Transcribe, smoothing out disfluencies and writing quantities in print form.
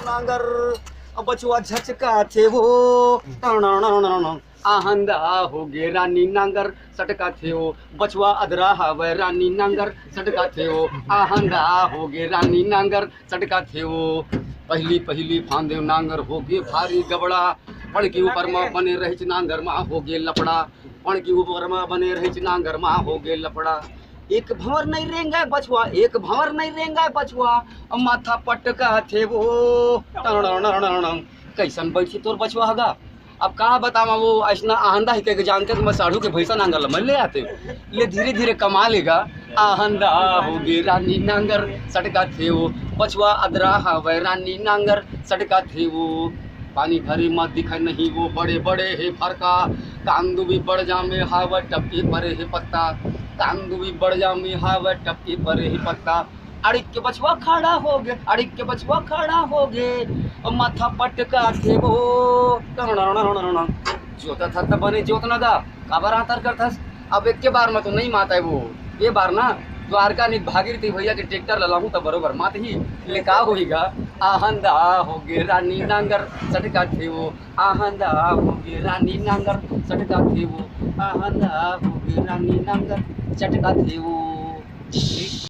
नांगर बचवा झचका थे वो आहंदा हो गे रानी नांगर सटका थे वो बचवा अदरा हवे रानी नांगर सटका थे वो आहंदा हो गे रानी नांगर सटका थे वो पहली पहली फांदे नांगर हो गे भारी गबड़ा पण के ऊपर में बने रही नांगर माँ हो गे लपड़ा पण के ऊपर में बने रही नांगर माँ हो गे लपड़ा एक भंवर नहीं रेंगा बचवा एक भंवर नहीं रेंगा बचवा माथा पटका थे वो कैसन बैठी तोर बचवा हगा अब कहाँ बतावा वो ऐसा आहंदा ही कह जानते तो मैं साढ़ू के भैंसा नांगर मैं ले आते ले धीरे धीरे कमा लेगा आहंदा हो गे रानी नांगर सटका थे वो बचवा अदरा हवे रानी नांगर सटका थे वो पानी भरे मत दिखा नहीं वो बड़े बड़े है फरका कांदू भी बढ़ जामे हावा टपके परे है पत्ता कांदू भी बढ़ जामे हावा टपके परे है पत्ता अड़िक के बचवा खड़ा हो गए अड़िक के बचवा खड़ा हो गए माथा पटका थे वो जोता था तब बने जोत न दा काबर आतर करथस अब एक के बार में तो नहीं माता है वो ये बार ना द्वारका निक भागीरथी भैया के ट्रैक्टर ललाहूं तो बरोबर मात ही लिखा होगा आहंदा हो गे रानी नांगर सटका थे वो आहंदा हो गे रानी नांगर सटका थे वो आहंदा हो गे रानी नांगर सटका थे वो।